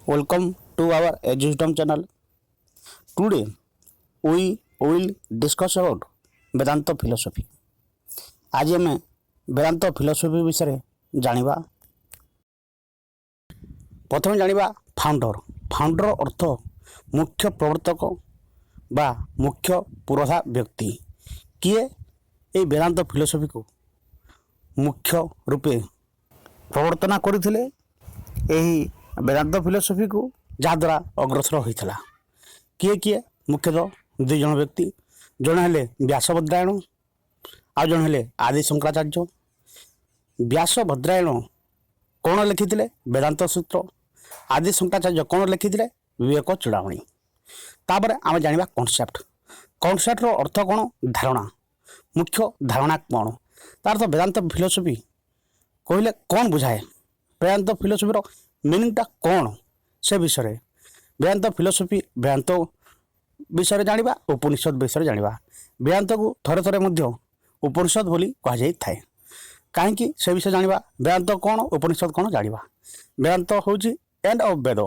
Welcome to our Wisdom channel. Today we will discuss about Vedanta philosophy. आज हमें वेदांत philosophy विषय जानिबा। प्रथम जानिबा founder. Founder अर्थ मुख्य प्रवर्तक बा मुख्य पुरोधा व्यक्ति। किए ए वेदांत फिलोसफी को मुख्य रूपे प्रवर्तना करथिले। एही वेदांत फिलोसफी को जहाद्वारा अग्रसर होता। किए किए मुख्यतः दुई जन व्यक्ति, जड़े हेले व्यासभद्रायण आ जड़े हेले आदि शंकराचार्य। व्यासभद्रायण कौन लिखिथिले? वेदांत सूत्र। आदि शंकराचार्य कौन लिखिथिले? विवेक चूड़ामणि। तापर आम जानिबा कॉन्सेप्ट। कॉन्सेप्टर अर्थ कौन? धारणा। मुख्य धारणा कौन? तार तो वेदांत फिलोसफी कहले कौन बुझाए? वेदांत फिलोसफीर मिनिंगटा कौन से विषय वेदांत फिलोसफी वेदांत विषय जानिबा, उपनिषद विषय जानिबा। वेदांत को थरे थरे मध्य उपनिषद बोली कहा जाई थाए। कहीं से विषय जानिबा, वेदांत कौन उपनिषद कौन जानिबा। वेदांत होउची एंड ऑफ वेद।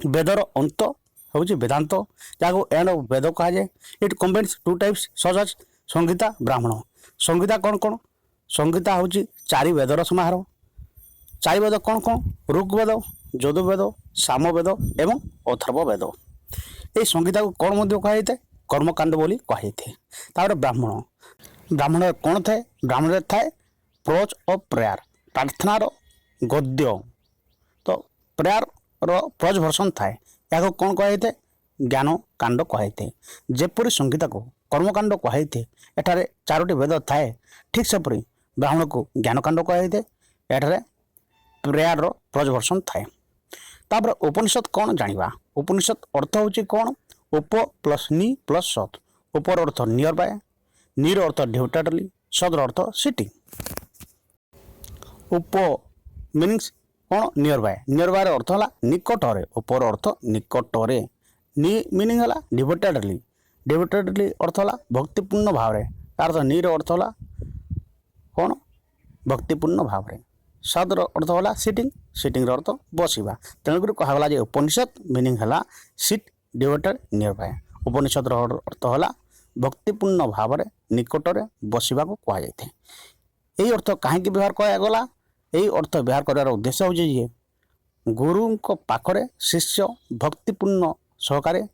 वेदर अंत होउची वेदांत, जाको एंड ऑफ वेद कहा जाए। It combines two types such as Samhita, Brahmana. Samhita कौन कौन? संहिता होउची चारि वेदर समाहार। चारि वेद कौन कौन? ऋग्वेद, यजुर्वेद, सामवेद एवं अथर्व वेद। ये संहिता को कौन मध्य कहा? कर्मकांड बोली कही। तापर ब्राह्मण। ब्राह्मण कौन थाए? ब्राह्मण थाए प्रोज ऑफ प्रेयर, प्रार्थनार गद्य। तो प्रेयर प्रोज भर्सन थाए, या कौन कही? ज्ञान कांड कही। जेपरी संहिता को कर्मकांड कही एठारे चारोटी वेद थाए, ठीक सेपरी ब्राह्मण को ज्ञान कांड कही। एठारे प्रेयर प्रोज भर्सन थाए। तापर उपनिषद कौन जानिबा। उपनिषद अर्थ होची कौन? उप प्लस नी प्लस सत। उपर अर्थ नियर बाय, नीर अर्थ डिवोटेडली, सदर अर्थ सिटिंग। उप मीनिंग्स कौन? Near by. नियर बाय अर्थ है निकटरे। उपर अर्थ निकटरे। नी मीनिंग है डिवोटेडली। डिवोटेडली अर्थ है भक्तिपूर्ण भाव रे। तार अर्थ नीर अर्थ है कौन? भक्तिपूर्ण भाव रे। सदर अर्थ है सिटिंग। सिटिंग अर्थ बसवा। तेणुक कहला जे उपनिषद मीनिंग है सिट डिवोटेड नियर बाय। उपनिषद अर्थ है भक्तिपूर्ण भाव रे निकटरे बसवा को कहा जाए। यही अर्थ कहीं व्यवहार करागला? यही अर्थ व्यवहार करार उद्देश्य हो गुरु पाखरे शिष्य भक्तिपूर्ण सहकारे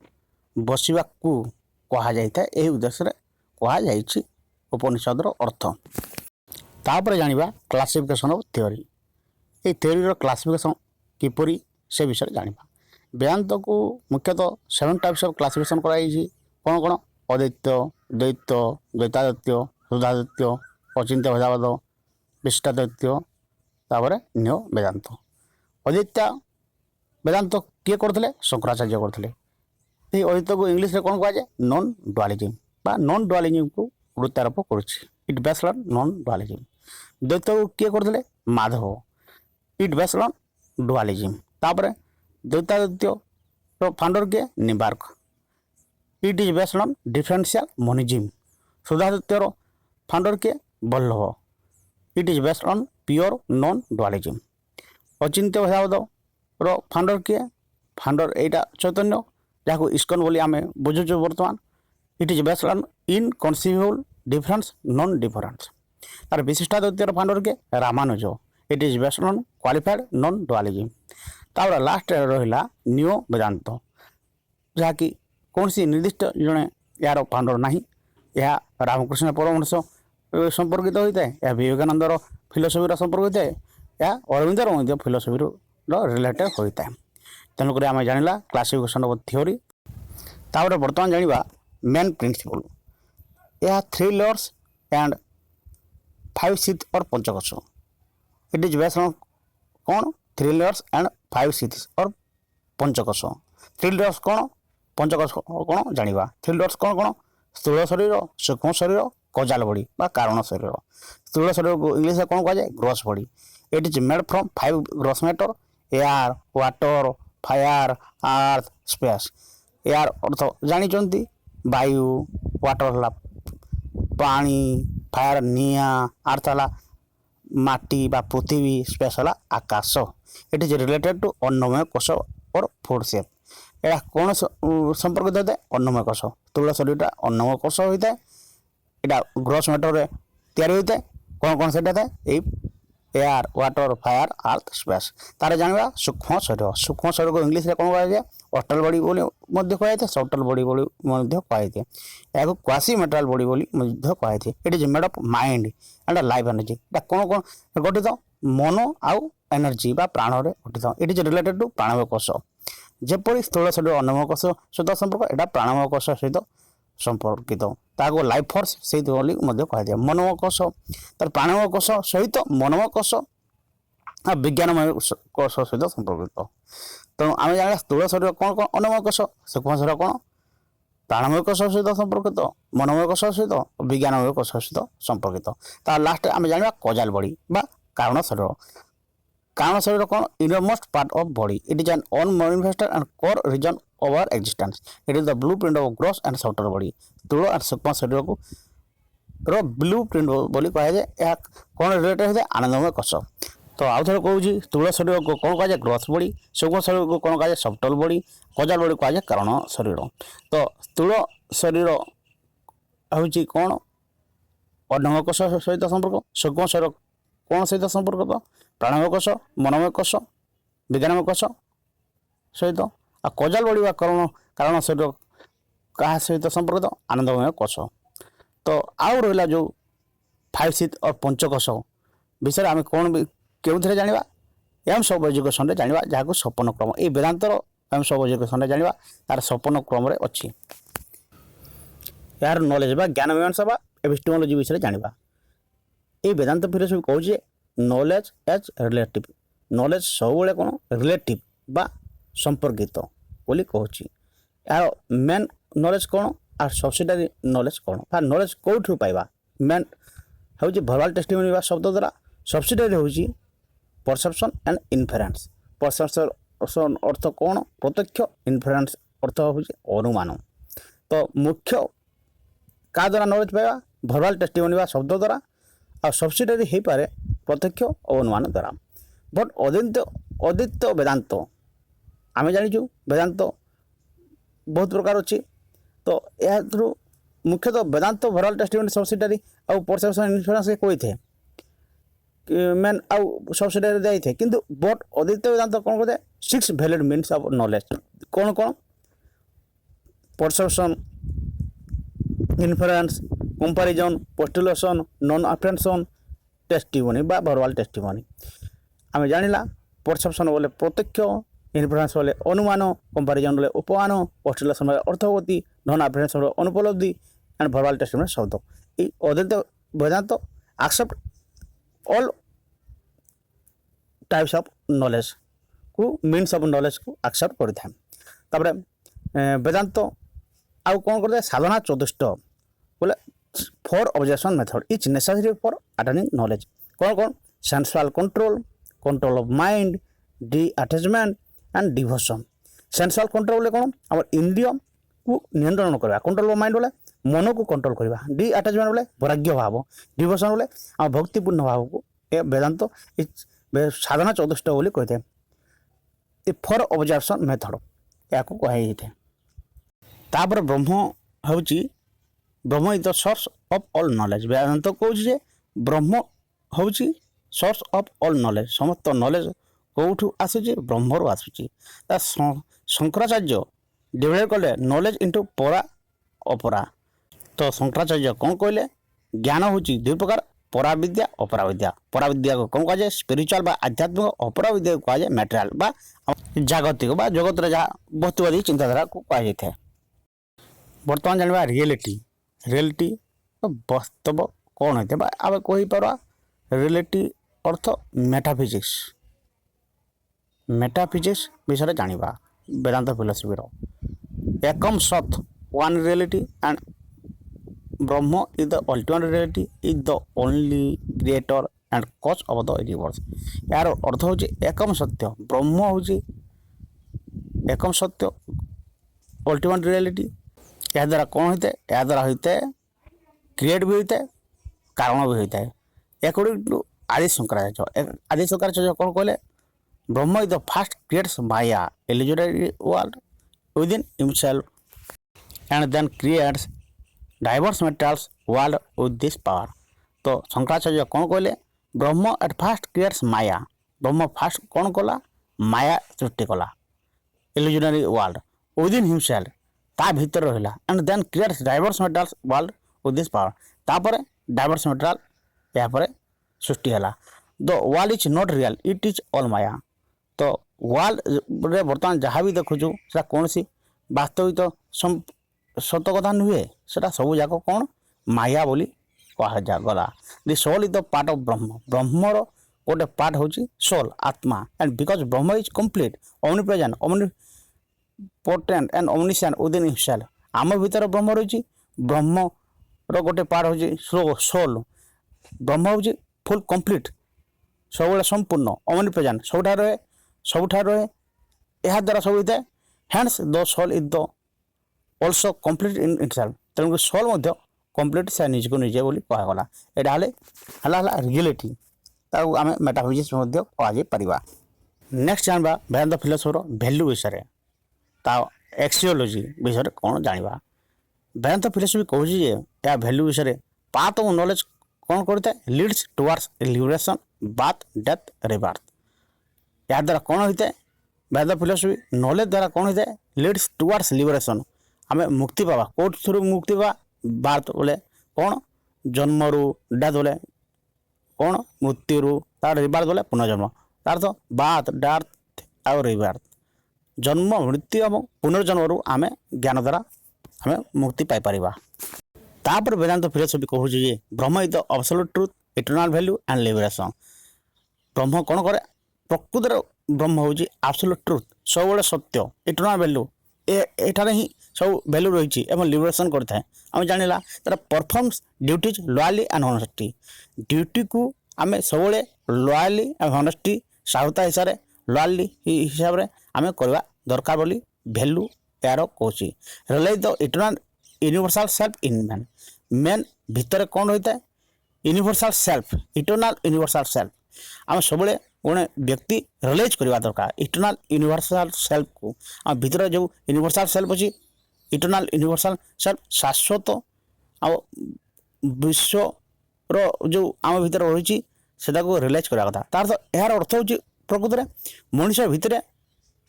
बसवा को कहा जाए। यही उद्देश्य कहा जाए उपनिषद अर्थ। तापर जानिबा क्लासिफिकेशन ऑफ थ्योरी। ये थ्योरी क्लासिफिकेशन किपरि से विषय जानिबा। वेदांत को मुख्यतः 7 टाइप्स ऑफ क्लासिफिकेशन कराई। कौन कौन? अद्वैत, द्वैत, द्वैताद्वैत, शुद्धाद्वैत, अचिंत्य भेदाभेद, विशिष्टाद्वैत, तापर न्यो वेदांत। अद्वैत वेदांत किए करथिले? शंकराचार्य करथिले। ये अद्वैत को इंग्लिश रे कौन कहा जाए? नॉन डुअलिज्म बा नॉन डुअलिज्म को गुरुत्वारोप करुछि। It based on non dualism. Dvaita को किए करथिले? Madhva. It based on dualism. तापर द्वैताद्वैत फाउंडर किए? Nimbarka. It is based on differential monism. Shuddhadvaita founder किए? Vallabha. It is based on pure non dualism. Achintya Bhedabheda founder किए? फाउंडर एटा चैतन्य, जहाँ इस्कन बोली आम बुझुचु बर्तमान। It is based on inconceivable difference non difference. तार विशिष्टाद्वैत फाउंडर के? Ramanuja. It is based on qualified non dualism. तापर लास्ट रहा न्यू वेदांत, जहाँकि कौन सी निर्दिष्ट जड़े यार फाउंडर ना। यह रामकृष्ण परमहंस संपर्कित होता है, या विवेकानंदर फिलोसफी संपर्क होता है, या अरविंदर फिलोसफी रिलेटेड होता है। तेणुक आम जाना क्लासिफिकेशन ऑफ थ्योरी। तापर बर्तमान जाना मेन प्रिंसिपल। यह 3 लेयर्स एंड 5 सीथ और पंचकोश। इट इज बेस्ड ऑन कौन? 3 लेयर्स एंड 5 सीथ्स और पंचकोश। 3 लेयर्स कौन? पंचकोश कौन जानिबा। 3 लेयर्स कौन कौन? स्थूल शरीर, सूक्ष्म शरीर, कजाल बॉडी बा कारण शरीर। स्थूल शरीर को इंग्लिश में कौन कहा जाए? Gross body. It is made from 5 gross matter: air, water, fire, earth, space. Air earth जानी वायु, वाटर है पानी, फायर निया, अर्थ है माटी बा पृथ्वी, स्पेस है आकाश। इट इज रिलेटेड टू अन्नमय कोश और फूड सेफ एटा कौन संपर्कित होता है अन्नमय कोश स्थूल शरीर अन्नमय कोश होता है यहाँ ग्रोस मैटर रे तैयारी होता है कौन कौन से था air water fire earth space तार जानवा सूक्ष्म शरीर को इंग्लीश रे कौन कहा ऑस्टल बॉडी बोली कहुए सटल बॉडी बोली कहुए या क्वासी मेटल बॉडी बोली कहुए it is made of mind and life energy कौन कौन गठित मन आउ एनर्जी बा प्राण रे गठित इट इज रिलेटेड टू प्राणमय कोश जेपरी स्थूल शरीर अन्नमय कोश सहित संपर्क एटा प्राणमय कोश सहित संपर्कित ताको लाइफ फोर्स से कहुए मनोमय कोश तार प्राणमय कोश सहित मनोमय कोश विज्ञानमय कोश सहित संपर्कित तेणु आम जाना स्थूल शरीर कौन कौन अन्नमय कोश सूक्ष्म शरीर कौन प्राणमय कोश सहित संपर्कित मनोमय कोश सहित विज्ञानमय कोश सहित संपर्कित तार लास्ट आम जाना कजाल बॉडी बा कारण शरीर कौन innermost part of body it is an on manifester and core reason over existence it is the blueprint of gross and software body स्थूल एंड सूक्ष्म शरीर को ब्लू प्रिंट बोली कहुए कौन रिलेटेड होता है आनंदमय कोश तो आउ थे कहूँ स्थूल शरीर को कौन कहुए ग्रोस बॉडी सूक्ष्म शरीर को कौन कहुए सॉफ्टवेयर बॉडी कजाल बॉडी कहुए कारण शरीर तो स्थूल शरीर हूँ कौन अन्नमय कोश सहित संपर्क सूक्ष्म शरीर कौन सहित संपर्क प्राणमय कोश मनोमय कोश विज्ञानमय कोश सहित आ कजाल बॉडी कारण शरीर क्या सहित संपर्कित आनंदमय कोश तो आउ रहा जो 5 6 और पंचकोश विषय आम कौन भी क्यों जाना एम सब एजुकेशन जाना जहाँ सपन क्रम ये वेदांतर एम सब एजुकेशन जाना तार सपन क्रम अच्छी यार नॉलेज बा ज्ञान मीमांसा एपिस्टेमोलॉजी विषय जाना ये वेदांत फिलोसफी कहूँ नॉलेज एज रिलेटिव नॉलेज सब कौन रिलेटिव बा संपर्कित बोली कहूँ यार मेन नॉलेज कौन आर सब्सिडारी नॉलेज कौन नॉलेज कौटू पाइबा मेन हूँ भर्बाल टेस्टिमोनी शब्द द्वारा सब्सिडारी हूँ परसेप्शन एंड इनफेरेंस परसेप्शन अर्थ कौन प्रत्यक्ष इनफेरेंस अर्थ हूँ अनुमान तो मुख्य क्या द्वारा नॉलेज पाइबा भर्बाल टेस्टिमोनी शब्द द्वारा आ सब्सिडारी हो पारे प्रत्यक्ष और अनुमान द्वारा बट अद्वैत वेदांत आम जाचु वेदांत बहुत प्रकार अच्छी तो यह मुख्यतः वेदांत भर्बाल टेस्टिमोनी सब्सिडारी आउ परसेप्शन इनफरेंस कोई थे मेन आउ सब्सिडारी दे थे किंतु बट अद्वैत वेदांत कौन कहते 6 वैलिड मीन्स ऑफ नॉलेज कौन कौन perception inference comparison postulation non apprehension testimony बा भर्बाल टेस्टिमोनी आम जानिला परसेप्शन बोले प्रत्यक्ष इनफरेंस बोले अनुमान कंपैरिजन बोले उपमान पोस्टुलेशन बोले अर्थगति नॉन अफेंशन बोले अनुपलब्धि एंड भर्बाल टेस्टिमोनी शब्द ये Advaita Vedanta accept all types of knowledge को मीन्स ऑफ नॉलेज को एक्सेप्ट करता है वेदांत आउ कौन करते साधना चतुष्ट बोले 4 observation method is necessary for attaining knowledge कौन कौन sensual control of mind D attachment and devotion sensual control बोले कौन आम इंद्रिय को नियंत्रण करवा कंट्रोल ऑफ माइंड बोले मन को कंट्रोल करवा डी अटैचमेंट बोले वैराग्य भाव डिवोशन बोले आम भक्तिपूर्ण भाव को वेदांत साधना चतुष्ट बोली कहते हैं 4 ऑब्जर्वेशन मेथड या कहुए तापर ब्रह्म हूँ Brahma is the source of all knowledge Vedanta कहूँ ब्रह्म हूँ सोर्स ऑफ ऑल नॉलेज समस्त नॉलेज कौटू आसूँ ब्रह्मरू आसूँ शंकराचार्य डिवाइड कले नॉलेज इंटू परा अपरा तो शंकराचार्य कौन कहले ज्ञान हूँ 2 प्रकार पराविद्या अपराविद्या पराविद्या को कौन कहुए स्पिरिचुअल बा आध्यात्मिक अपराविद्या को कहुए मैटेरियल बा जागतिक बा जगत जहाँ वस्तुवादी चिंताधारा को कहुए बर्तमान जानवा रियलिटी वास्तव कौन होते आम कहीपर रियलिटी अर्थ मेटाफिजिक्स विषय जाना वेदांत फिलोसफी एकम सत one reality and Brahma is the ultimate reality is the only creator and कज ऑफ द यूनिवर्स यार अर्थ हूँ एकम सत्य ब्रह्म हूँ एकम सत्य अल्टीमेट रियलिटी या द्वारा कौन होता है या द्वारा होता है क्रिएट भी होता है कारण भी होता है अकॉर्डिंग टू आदि शंकराचार्य कौन कहले Brahma is the first creates Maya, illusory world within himself, and then creates diverse metals world with this power. तो शंकराचार्य कौन कहले ब्रह्म एट फास्ट क्रिएट्स माया ब्रह्म फास्ट कौन कला माया सृष्टि कला इल्यूजनरी वर्ल्ड विदिन हिमसेल्फ ता भीतर रहिला and then creates diverse metals world with this power तापर डाइवर्स मेटल या पर सृष्टि हला the world is not real it is all maya तो वर्ल्ड रे वर्तमान जहाँ भी देखुछु सेटा कौन सी वास्तविक सत कथा नुहे सेटा सब जाक कौन माया बोली कहा गला the soul is the part of Brahma ब्रह्मर गोटे पार्ट हूँ सोल आत्मा and because Brahma is complete omnipresent omnipotent and omniscient within himself आम भीतर ब्रह्म रही ब्रह्म गोटे पार्ट हूँ सोल ब्रह्म हूँ फुल कम्प्लीट सब संपूर्ण ओमनी प्रेजेंट सबुठ रहे यह द्वारा सब होता है hands the soul is the also complete in itself तेणुक सोल कम्प्लीट से निजको निजे बोली कहगला यहाँ रियलिटी आम मेटाफिजिक्स कह नेक्स्ट जानवा वेदांत फिलोसफर भैल्यू विषय एक्सियोलोजी विषय कौन जाना वेदांत फिलोसफी कहूँ या भैल्यू विषय पाथ ऑफ नॉलेज कौन करता है leads towards liberation birth death rebirth या द्वारा कौन होता है वेदांत फिलोसफी नॉलेज द्वारा कौन होता है लीड्स टुवर्ड्स लिबरेशन आम मुक्ति पावा कौट थ्रू मुक्ति पावा बार्थ बोले कौन जन्म रु डेथ बोले कौन मृत्यु तार रिबार्थ बोले पुनर्जन्म तार तो बार्थ डेथ आउ रिबार्थ जन्म मृत्यु और पुनर्जन्म रु आम ज्ञान द्वारा आम मुक्ति पाई तापर वेदांत फिलोसफी कहूँ ब्रह्म is the absolute truth eternal value and liberation ब्रह्म कौन करे प्रकृतर ब्रह्म हूँ एब्सोल्यूट ट्रुथ सब सत्य इटर्नल वैल्यू एठार ही सब वैल्यू रही लिबरेशन करता है आम जाना तार performs duties loyally and honesty duty को आम सब लॉयली एंड हॉनेस्टी साहुता हिसाब से लॉयली हिसाब से आम करवा दरकार बोली वैल्यू यार कौच realise the eternal universal self in man man भितर कौन होता है universal self eternal universal self आम सब गोटे व्यक्ति रियलाइज करवा दरकार इटर्नल यूनिवर्सल सेल्फ को आम भितर जो यूनिवर्सल सेल्फ अच्छी इटर्नल यूनिवर्सल सेल्फ शाश्वत आ विश्व जो आम भितर रही से रियलाइज करवा कथा तार तो यार अर्थ हूँ प्रकृत में मनीष भितर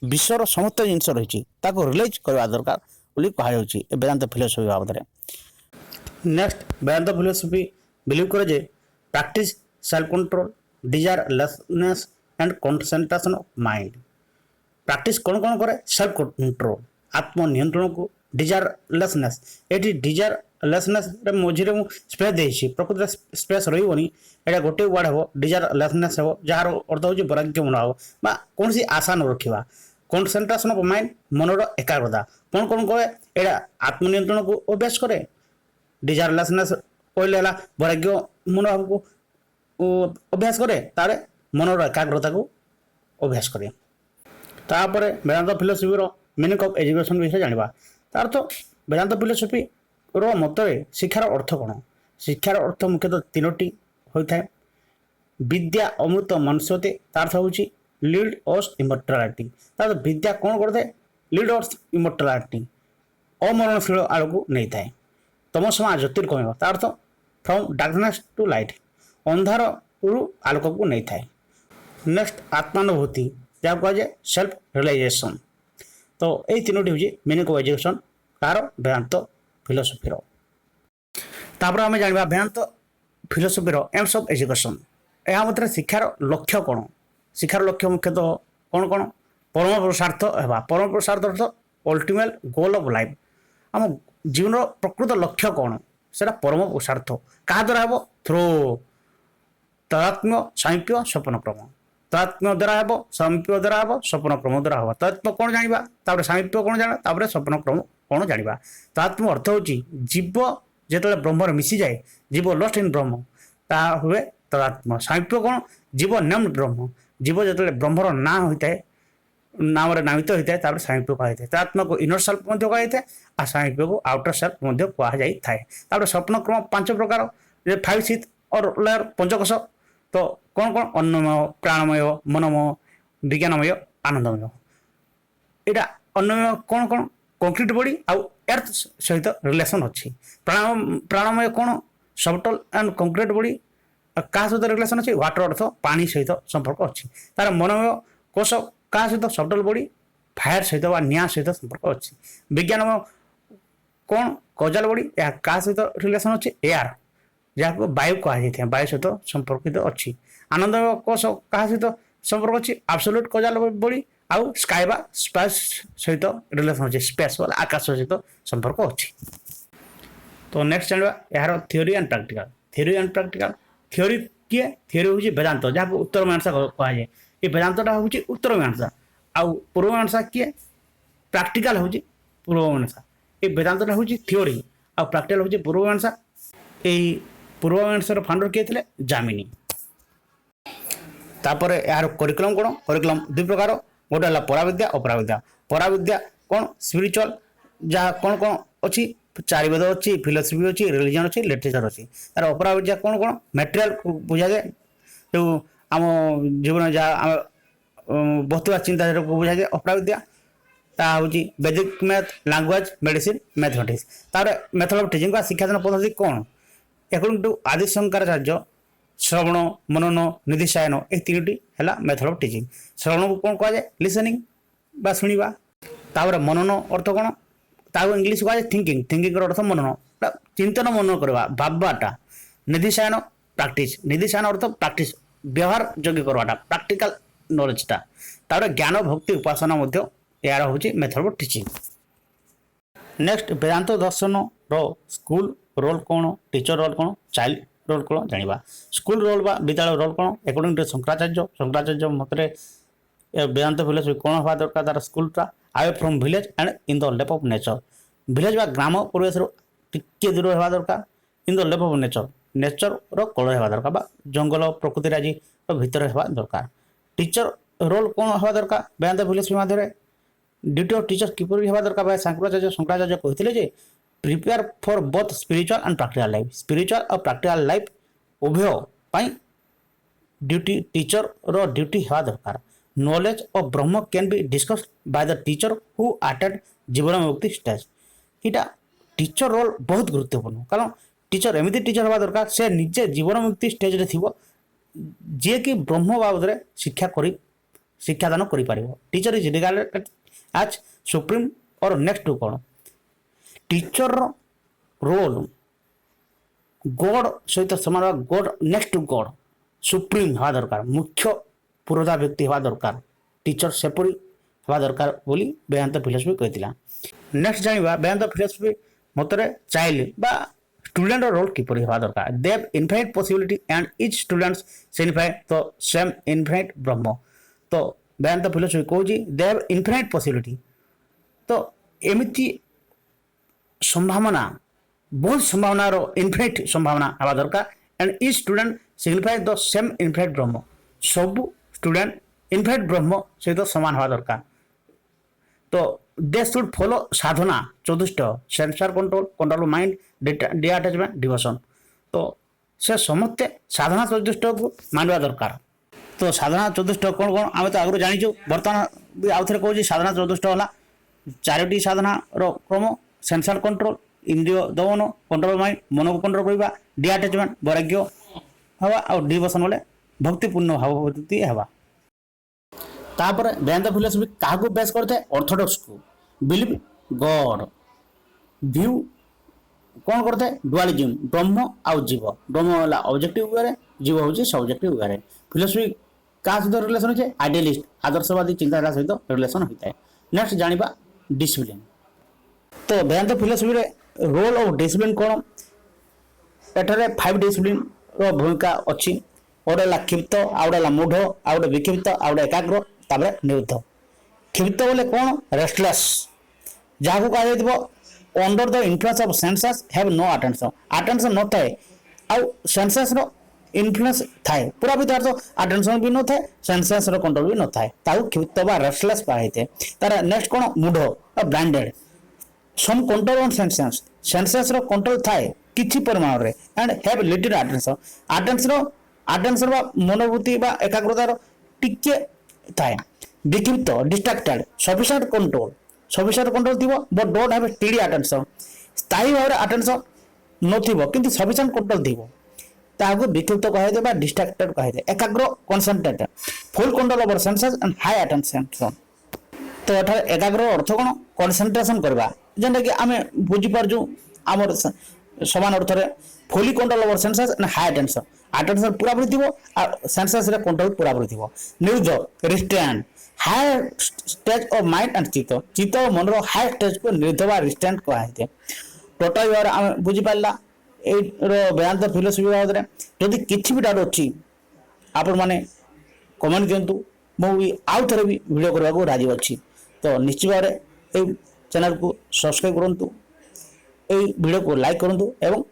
विश्वर समस्त जिनस रही रियलाइज करवा दरकार बोली कहुच्छी वेदांत फिलोसफी बाबद नेक्स्ट वेदांत फिलोसफी बिलीव करे जे practice self control desirelessness and concentration of mind practice कौन कौन करे सेल्फ कंट्रोल आत्म नियंत्रण को डिजायरलेसनेस ये डिजायरलेसनेस मझे स्पेस देती प्रकृत स्पेस रही यहाँ गोटे वर्ड हे डिजायरलेसनेस हे जार अर्थ हूँ वैराग्य मन हे कौन सी आशा न रखा कंसंट्रेशन ऑफ माइंड मनर एकाग्रता कौन कौन कहे यहाँ आत्मनियंत्रण को अभ्यास करे डिजायरलेसनेस कहले वैराग्य मनोभाव को अभ्यास करे तारे मनर एकाग्रता को अभ्यास करे तापर वेदांत फिलोसफी मीनिंग ऑफ एजुकेशन विषय जाना तार तो वेदांत फिलोसफी रो मत शिक्षार अर्थ कौन शिक्षार अर्थ मुख्यतः तीनोटी होता है विद्या अमृत मनुष्यते तार अर्थ हूँ लीड अस इमर्टालिटी तार विद्या कौन करता है लीड अस इमर्टालिटी अमरणशील आड़ को नहीं था तम समय ज्योतिर्गमय तार अर्थ फ्रॉम डार्कनेस टू लाइट अंधार रु आलोक को नहीं था नेक्स्ट आत्मानुभूति जहाँ कहुए सेल्फ रियलाइजेशन तो ये तीनोटी हूँ मीनिंग ऑफ एजुकेशन कार वेदांत फिलोसफीर तापर आम जाना वेदांत फिलोसफीर एम्स ऑफ एजुकेशन यह मत शिक्षार लक्ष्य कौन शिक्षार लक्ष्य मुख्यतः कौन कौन परम पुरुषार्थ है परम पुरुषार्थ अर्थ अल्टीमेट गोल ऑफ लाइफ आम जीवन प्रकृत लक्ष्य कौन से परम पुरुषार्थ क्या द्वारा हे थ्रो तदात्म्य सामीप्य स्वप्न क्रम तदात्म्य द्वारा हे सामीप्य द्वारा हे स्वप्न क्रम द्वारा हे तदात्म्य कौन जाना सामीप्य कौन जाना स्वप्न क्रम कौन जाना तदात्म्य अर्थ हूँ जीव जो ब्रह्म मिसी जाए जीव लस्ट इन ब्रह्म ता हुए तदात्म्य सामीप्य कौन जीव नेम ब्रह्म जीव जो ब्रह्मर ना होता है नाम नामित होता है सामीप्य कहुई तदात्म्य को इनर सेल्फ कहुई आ सामीप्य को आउटर सेल्फ कहुई स्वप्न क्रम 5 प्रकार 5 शीत और लेयर पंचकोश तो कौन कौन अन्नमय प्राणमय मनमय विज्ञानमय आनंदमय एटा अन्यमय कौन कौन कंक्रीट बॉडी आउ अर्थ सहित रिलेशन अच्छी प्राणमय कौन सबटल एंड कंक्रीट बॉडी क्या सहित रिलेशन अच्छी वाटर अर्थ पानी सहित संपर्क अच्छी तार मनोमय कोश क्या सहित सबटल बॉडी फायर सहित निआ सहित संपर्क अच्छी विज्ञानमय कौन कजाल बॉडी या क्या सहित रिलेशन अच्छी एयर जहाँ वायु कहुए वायु सहित संपर्कित अच्छी आनंदमय कोश क्या सहित संपर्क अच्छी आब्सोल्यूट कजाल बॉडी आउ स्काई बा स्पेस सहित रिलेशन अच्छे स्पेस वाला आकाश सहित संपर्क अच्छी। तो नेक्स्ट जानवा यार थ्योरी एंड प्रैक्टिकल थ्योरी किए थ्योरी हूँ वेदांत जहाँ उत्तर मीमांसा कहुए ये वेदांतटा हूँ उत्तर मीमांसा आउ पूर्व मीमांसा किए प्रैक्टिकल हूँ पूर्व मीमांसा ये वेदांतटा हूँ थ्योरी आउ प्रैक्टिकल हूँ पूर्व मीमांसा यही पूर्व मीमांसार फाउंडर किए थे जामिनी। तापर यार करिकुलम कौन करिकुलम दुई प्रकार गोटे है पराविद्या और पराविद्या कौन स्पिरिचुअल जहाँ कौन कौन अच्छी चार वेद अच्छी फिलोसफी अच्छी रिलीजन अच्छी लिटरेचर अच्छी तार अपराविद्या कौन कौन मटेरियल बुझा जाए जो आम जीवन जहाँ बस्तुवा चिंता को बुझा जाए अपराविद्या ता हूँ basic math language medicine mathematics तार मेथड ऑफ टीचिंग का शिक्षादान पद्धति कौन अकॉर्डिंग टू आदि शंकराचार्य श्रवण मनन निधिशायन ये तीन है मेथड ऑफ टीचिंग श्रवण को कौन कहुए लिसनिंग बा शुणा तापर मनन अर्थ कौन ताको इंग्लीश कहुए थिंकिंग अर्थ मनन चिंतन मनन करवा भाबाटा निधिशायन निधिशायन अर्थ प्रैक्टिस व्यवहार योग्य करवाटा प्रैक्टिकल नॉलेजटा तापर ज्ञान भक्ति उपासना यार हूँ method of teaching. Next Vedanta दर्शन रो स्कूल रोल कौन टीचर रोल कौन चाइल्ड रोल कौन जाना स्कूल रोल बा विद्यालय रोल कौन अकॉर्डिंग टू शंकराचार्य मतरे वेदांत फिलोसफी कौन हवा दरकार तार स्कूलटा आवे from village and in the लेप ऑफ नेचर विलेज बा ग्राम परिवेश टिके दूर हवा दरकार इन द लेप ऑफ नेचर रो कल हवा दरकार बा जंगल प्रकृति राजी भितर हवा दरकार टीचर रोल कौन हवा दरकार वेदांत फिलोसफी माध्यम ड्यूटी ऑफ टीचर किपर हवा दरकार बा शंकराचार्य कहते prepare for both spiritual and practical life उभय पाई ड्यूटी टीचर रो ड्यूटी हवा दरकार knowledge of Brahma can be discussed by the teacher who attend जीवन मुक्ति स्टेज इटा टीचर रोल बहुत गुरुत्वपूर्ण कारण टीचर एमती टीचर हवा दरकार से निजे जीवन मुक्ति स्टेज रे थिबो जे कि ब्रह्म बाबद रे शिक्षादान करि पारिबो teacher is regarded as supreme और नेक्स्ट टू कौन टीचर रोल गॉड सहित समान god next to god supreme हवा दरकार मुख्य पुरोधा व्यक्ति हवा दरकार टीचर सेपरी हवा दरकार बोली वेदांत फिलोसफी कहला। नेक्स्ट जानिबा वेदांत फिलोसफी मतरे चाइल्ड बा स्टूडेंट रोल किपर हवा दरकार they have infinite possibility and each students signify the semi infinite ब्रह्म तो वेदांत फिलोसफी कहूँ दे हैव इनफाइनाइट पॉसिबिलिटी तो एमिति संभावना बहुत संभावना इनफाइनाइट संभावना हवा दरकार and each student signify the semi infinite ब्रह्म सब स्टूडेंट इनफाइनाइट ब्रह्म सहित समान हवा दरकार तो they should follow sadhana 14 sensor control mind detachment devotion तो से समस्ते साधना 14 को मानवा दरकार तो साधना 14 कौन कौन आम तो आगु जाचु बर्तमान आउ थे कहूँ साधना 14 है 4टी साधना क्रम सेंसर कंट्रोल इंद्रिय दमन कंट्रोल माइंड मन को कंट्रोल करवा डिअटैचमेंट वैराग्य हवा और डिवोशन बोले भक्तिपूर्ण भावभूति हवा तापर वेदांत फिलोसफी क्या बेस करते ऑर्थोडॉक्स को बिलीव गॉड व्यू कौन करते डुअलिज्म ब्रह्म आउ जीव ब्रह्म है ऑब्जेक्टिव वे जीव हूँ सब्जेक्टिव वे फिलोसफी क्या सहित रिलेसन अच्छे आइडियलिस्ट आदर्शवादी चिंताधारा सहित रिलेसन होता है। नेक्स्ट जानिबा डिसिप्लिन तो वेदांत फिलोसफी रोल ऑफ डिसिप्लिन कौन एठारे 5 डिसिप्लिन भूमिका अच्छी गोटे है क्षिप्त आउ गोटे मूढ़ आउ गोटे विक्षिप्त आउ गोटे एकाग्र तापर निरुद्ध क्षिप्त बोले कौन रेस्टलेस जहाँ कह under the influence of senses have no attention न थाए आउ सेंसेस रो इन्फ्लुएंस थाए पूरा भी तार अटेंशन भी न थाए सेंसेस रो कंट्रोल भी न थाए ताऊ क्षिप्त बा रेस्टलेस कहे तार नेक्स्ट कौन मूढ़ blinded some control on senses रो कंट्रोल थाए किछि परिमाण रे एंड हैव लिटिल अटेंशन मनोवृत्ति बा एकाग्रतार टिके थाए विक्षिप्त डिस्ट्राक्टेड सफिशिएंट कंट्रोल थी but don't have study attention स्थायी भाव अटेंशन नथिबो किंतु सफिशिएंट कंट्रोल थी ताको विक्षिप्त कहे डिस्ट्राक्टेड कहे एकाग्र concentrated full control over senses and high attention तो एठार एकाग्र अर्थ कौन कनसेंट्रेशन करवा जेनटा कि आम बुझीपारु आमर समान अर्थ में fully control over senses and high attention पूरा पूरी थी सेंसेस कंट्रोल पूरा पूरी थी news restraint high stage of mind and चित्त और मन हाई स्टेज को निर्धवा रिस्ट्रेंट कहे टोटाल भाव आम बुझीपारा वेदांत फिलोसफी बाबद जदि किसी भी डाउट अच्छी आपण मैंने कमेंट दिंतु मुझे आउ थे भी वीडियो करने को राजी अच्छी तो निश्चित भाव में चैनल को सब्सक्राइब करूँ वीडियो को लाइक करूँ एवं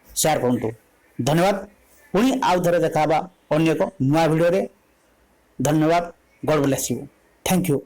शेयर करूँ धन्यवाद पुणी आउ थे देखा अन्य एक नुआ वीडियो रे धन्यवाद God bless you thank you.